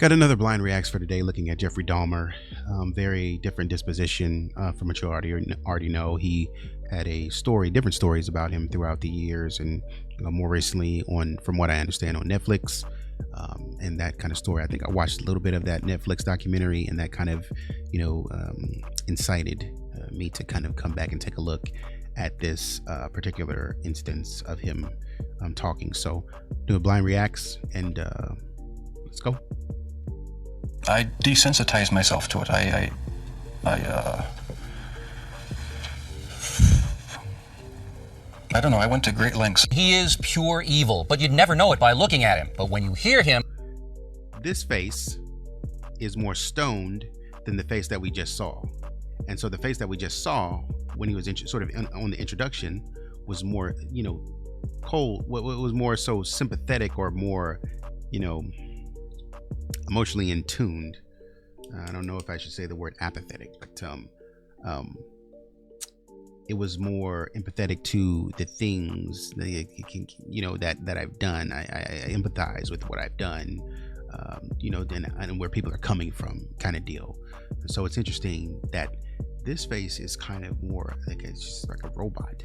Got another blind reacts for today, looking at Jeffrey Dahmer. Very different disposition from what you already know. He had different stories about him throughout the years, and more recently on, from what I understand, on Netflix. And that kind of story, I think I watched a little bit of that Netflix documentary, and that kind of, incited me to kind of come back and take a look at this particular instance of him talking. So, do a blind reacts, and let's go. I desensitized myself to it. I don't know, I went to great lengths. He is pure evil, but you'd never know it by looking at him. But when you hear him... This face is more stoned than the face that we just saw. And so the face that we just saw when he was on the introduction was more, cold. What was more so sympathetic, or more, emotionally in tuned. I don't know if I should say the word apathetic, but it was more empathetic to the things that I've done. I empathize with what I've done, and where people are coming from, kind of deal. And so it's interesting that this face is kind of more like it's just like a robot.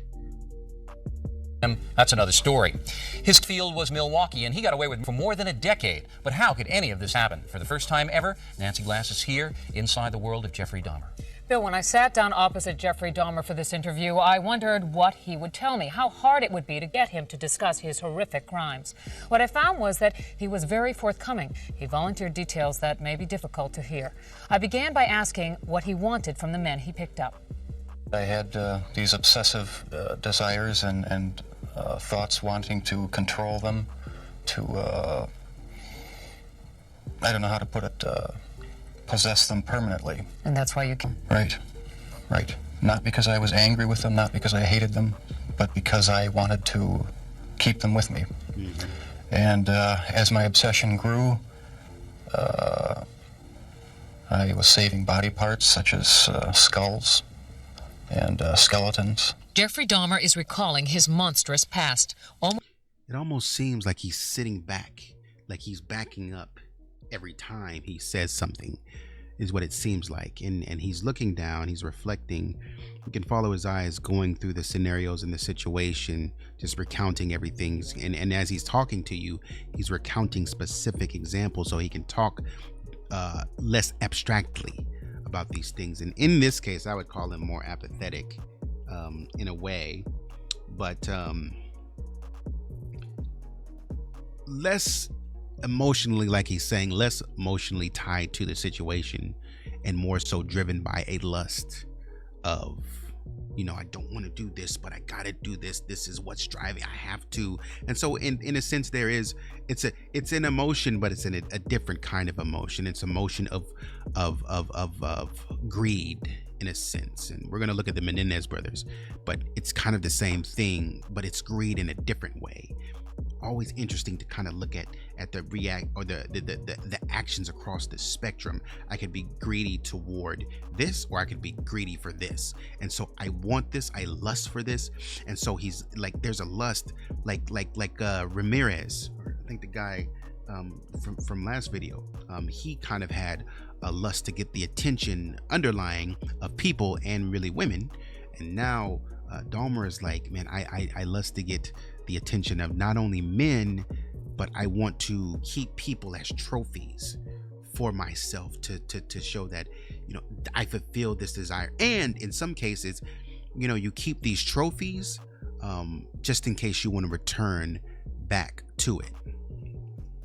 That's another story. His field was Milwaukee, and he got away with it for more than a decade. But how could any of this happen? For the first time ever, Nancy Glass is here inside the world of Jeffrey Dahmer. Bill, when I sat down opposite Jeffrey Dahmer for this interview, I wondered what he would tell me, how hard it would be to get him to discuss his horrific crimes. What I found was that he was very forthcoming. He volunteered details that may be difficult to hear. I began by asking what he wanted from the men he picked up. I had these obsessive desires and thoughts wanting to control them, to, I don't know how to put it, possess them permanently. And that's why you came? Right. Not because I was angry with them, not because I hated them, but because I wanted to keep them with me. Mm-hmm. And as my obsession grew, I was saving body parts such as skulls and skeletons. Jeffrey Dahmer is recalling his monstrous past. It almost seems like he's sitting back, like he's backing up every time he says something, is what it seems like. And he's looking down, he's reflecting. You can follow his eyes going through the scenarios and the situation, just recounting everything. And as he's talking to you, he's recounting specific examples so he can talk less abstractly about these things. And in this case, I would call him more apathetic in a way, but less emotionally, like he's saying, less emotionally tied to the situation, and more so driven by a lust of, I don't want to do this, but I gotta do this. This is what's driving. I have to. And so in a sense, it's an emotion, but it's a different kind of emotion. It's emotion of greed, in a sense. And we're going to look at the Menendez brothers, but it's kind of the same thing, but it's greed in a different way. Always interesting to kind of look at the actions across the spectrum. I could be greedy toward this, or I could be greedy for this. And so I want this, I lust for this. And so he's like, there's a lust like Ramirez, or I think the guy from last video, he kind of had a lust to get the attention underlying of people, and really women. And now Dahmer is like, man, I lust to get the attention of not only men, but I want to keep people as trophies for myself to show that, I fulfill this desire. And in some cases, you keep these trophies just in case you want to return back to it.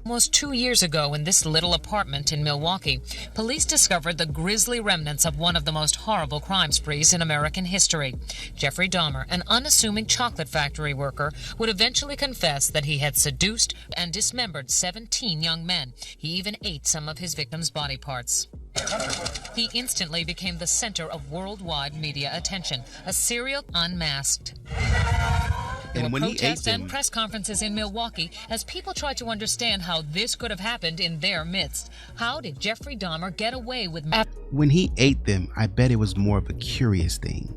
Almost 2 years ago, in this little apartment in Milwaukee, police discovered the grisly remnants of one of the most horrible crime sprees in American history. Jeffrey Dahmer, an unassuming chocolate factory worker, would eventually confess that he had seduced and dismembered 17 young men. He even ate some of his victims' body parts. He instantly became the center of worldwide media attention, a serial unmasked. There were protests and press conferences in Milwaukee as people tried to understand how this could have happened in their midst. How did Jeffrey Dahmer get away with... When he ate them, I bet it was more of a curious thing.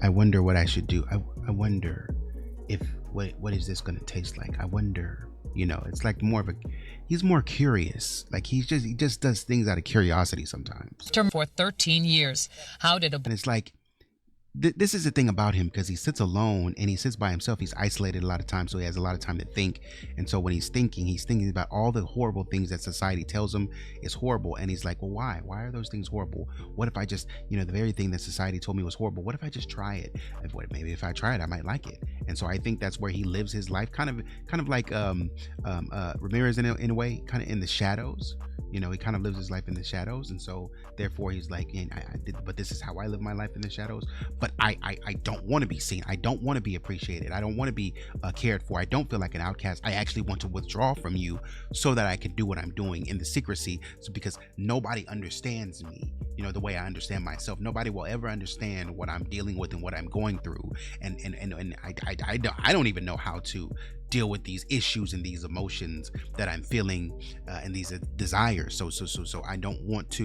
I wonder what I should do. I wonder if, what is this going to taste like? I wonder, It's like more of a, he's more curious. Like he just does things out of curiosity sometimes. For 13 years. How did a And it's like, this is the thing about him, because he sits alone and he sits by himself. He's isolated a lot of times, so he has a lot of time to think. And so when he's thinking about all the horrible things that society tells him is horrible. And he's like, well, why are those things horrible? What if I just, the very thing that society told me was horrible, what if I just try it? Maybe if I try it, I might like it. And so I think that's where he lives his life, kind of like Ramirez in a way, kind of in the shadows. He kind of lives his life in the shadows. And so therefore he's like, but this is how I live my life in the shadows. But I don't want to be seen. I don't want to be appreciated. I don't want to be cared for. I don't feel like an outcast. I actually want to withdraw from you so that I can do what I'm doing in the secrecy. So because nobody understands me, the way I understand myself. Nobody will ever understand what I'm dealing with and what I'm going through. And I don't even know how to deal with these issues and these emotions that I'm feeling and these desires. So I don't want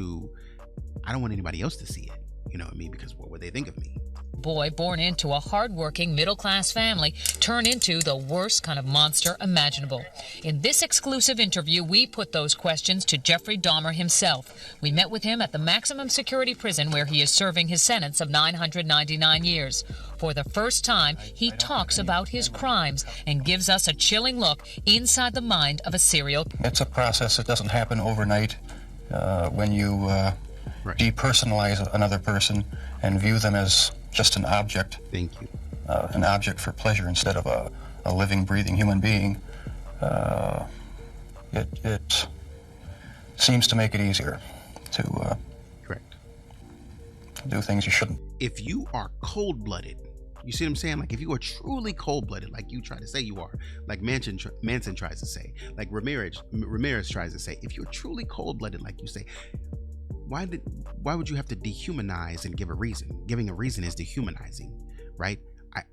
anybody else to see it. You know what I mean? Because what would they think of me? boy born into a hard-working middle-class family turn into the worst kind of monster imaginable? In this exclusive interview, we put those questions to Jeffrey Dahmer himself. We met with him at the maximum security prison where he is serving his sentence of 999 years. For the first time, he talks about his crimes and gives us a chilling look inside the mind of a serial. It's a process. It doesn't happen overnight. When you depersonalize another person and view them as just an object. Thank you. An object for pleasure instead of a living, breathing human being, it seems to make it easier to Correct. do things you shouldn't. If you are cold-blooded, you see what I'm saying? Like, if you are truly cold-blooded, like you try to say you are, like Manson tries to say, like Ramirez tries to say, if you're truly cold-blooded, like you say, why would you have to dehumanize and give a reason? Giving a reason is dehumanizing, right?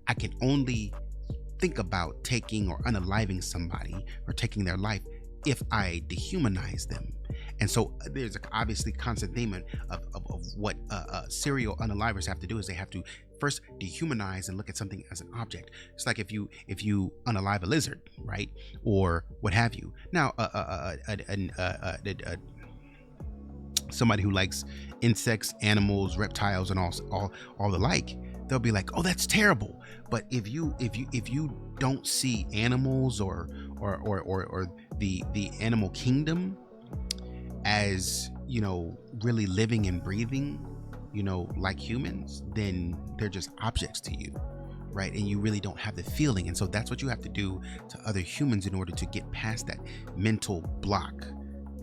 I can only think about taking or unaliving somebody or taking their life if I dehumanize them. And so there's obviously constant theme of what serial unalivers have to do is they have to first dehumanize and look at something as an object. It's like if you unalive a lizard, right, or what have you. Now, somebody who likes insects, animals, reptiles, and all the like, they'll be like, "Oh, that's terrible." But if you don't see animals or the animal kingdom as, really living and breathing, like humans, then they're just objects to you, right? And you really don't have the feeling. And so that's what you have to do to other humans in order to get past that mental block,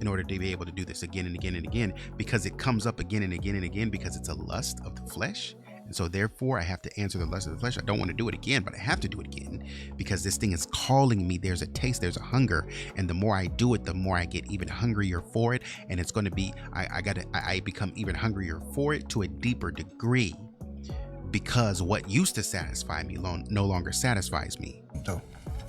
in order to be able to do this again and again and again, because it comes up again and again and again, because it's a lust of the flesh. And so therefore I have to answer the lust of the flesh. I don't want to do it again, but I have to do it again because this thing is calling me. There's a taste, there's a hunger. And the more I do it, the more I get even hungrier for it. And it's going to be, I become even hungrier for it to a deeper degree, because what used to satisfy me no longer satisfies me. So,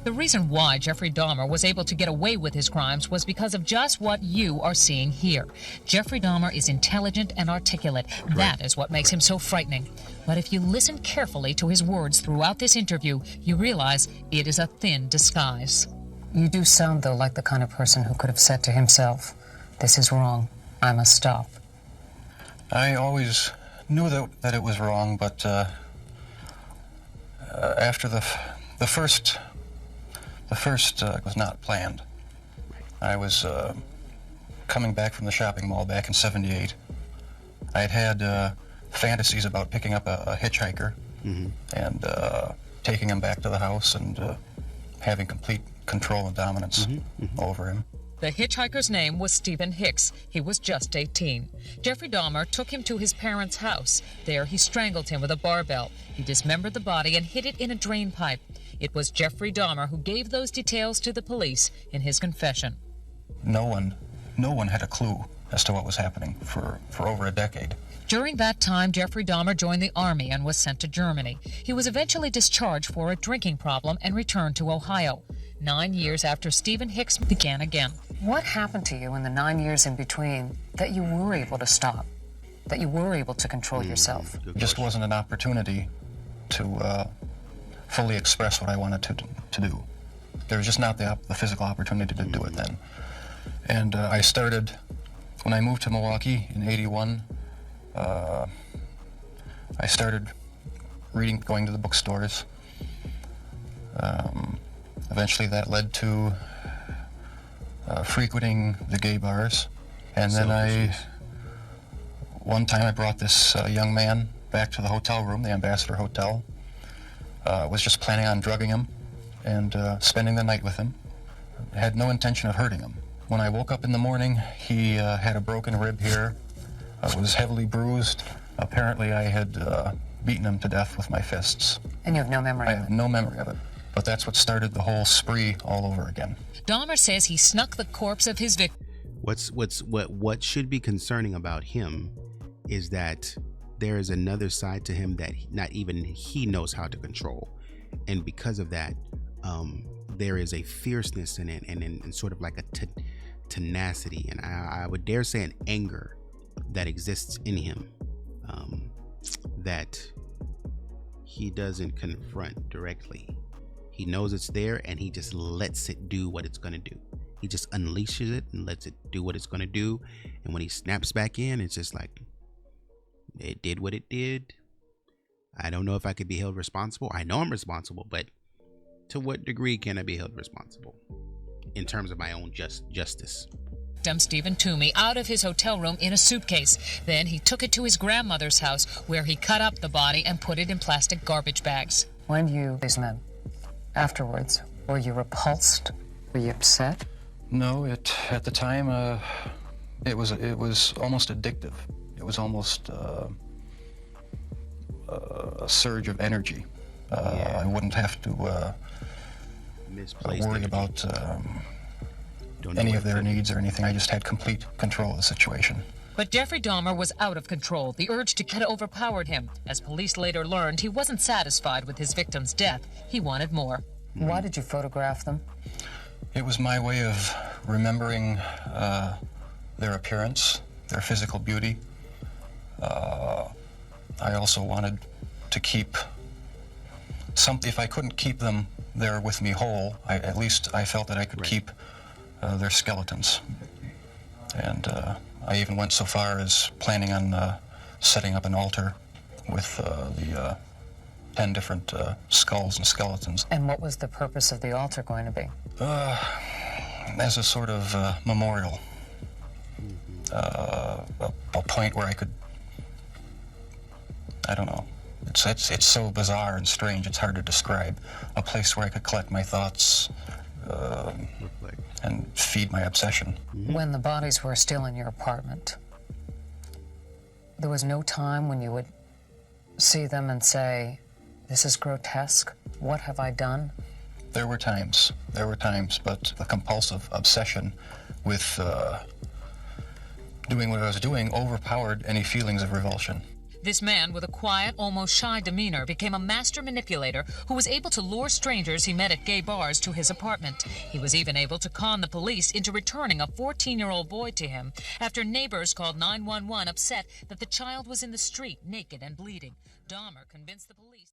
The reason why Jeffrey Dahmer was able to get away with his crimes was because of just what you are seeing here. Jeffrey Dahmer is intelligent and articulate. That is what makes him so frightening. But if you listen carefully to his words throughout this interview, you realize it is a thin disguise. You do sound, though, like the kind of person who could have said to himself, "This is wrong. I must stop." I always knew that it was wrong, but after the first was not planned. I was coming back from the shopping mall back in '78. I had fantasies about picking up a hitchhiker and taking him back to the house and having complete control and dominance over him. The hitchhiker's name was Stephen Hicks. He was just 18. Jeffrey Dahmer took him to his parents' house. There he strangled him with a barbell. He dismembered the body and hid it in a drain pipe. It was Jeffrey Dahmer who gave those details to the police in his confession. No one had a clue as to what was happening for over a decade. During that time, Jeffrey Dahmer joined the Army and was sent to Germany. He was eventually discharged for a drinking problem and returned to Ohio. 9 years after Stephen Hicks began again. What happened to you in the 9 years in between that you were able to stop, that you were able to control yourself? It just wasn't an opportunity to fully express what I wanted to do. There was just not the physical opportunity to do it then. And I started, when I moved to Milwaukee in '81, I started reading, going to the bookstores. Eventually that led to frequenting the gay bars. And then one time I brought this young man back to the hotel room, the Ambassador Hotel. Was just planning on drugging him and spending the night with him. I had no intention of hurting him. When I woke up in the morning, he had a broken rib here, was heavily bruised. Apparently I had beaten him to death with my fists. And you have no memory I of have it? no memory of it. But that's what started the whole spree all over again. Dahmer says he snuck the corpse of his victim. What should be concerning about him is that there is another side to him that not even he knows how to control, and because of that, there is a fierceness in it, and sort of like a tenacity, and I would dare say an anger that exists in him, that he doesn't confront directly. He knows it's there, and he just lets it do what it's going to do. He just unleashes it and lets it do what it's going to do, and when he snaps back in, it's just like, it did what it did. I don't know if I could be held responsible. I know I'm responsible, but to what degree can I be held responsible in terms of my own justice? Stephen Toomey out of his hotel room in a suitcase. Then he took it to his grandmother's house, where he cut up the body and put it in plastic garbage bags. When you, these men, afterwards, were you repulsed? Were you upset? No, at the time, it was almost addictive. It was almost a surge of energy. I wouldn't have to worry about any of their needs or anything. I just had complete control of the situation. But Jeffrey Dahmer was out of control. The urge to kill overpowered him. As police later learned, he wasn't satisfied with his victim's death. He wanted more. Why did you photograph them? It was my way of remembering their appearance, their physical beauty. I also wanted to keep something. If I couldn't keep them there with me whole, at least I felt that I could keep their skeletons. And I even went so far as planning on setting up an altar with the 10 different skulls and skeletons. And what was the purpose of the altar going to be? As a sort of memorial. A point where I could, I don't know, it's so bizarre and strange, it's hard to describe. A place where I could collect my thoughts and feed my obsession. When the bodies were still in your apartment, there was no time when you would see them and say, this is grotesque, what have I done? There were times, but the compulsive obsession with doing what I was doing overpowered any feelings of revulsion. This man with a quiet, almost shy demeanor became a master manipulator who was able to lure strangers he met at gay bars to his apartment. He was even able to con the police into returning a 14-year-old boy to him after neighbors called 911 upset that the child was in the street naked and bleeding. Dahmer convinced the police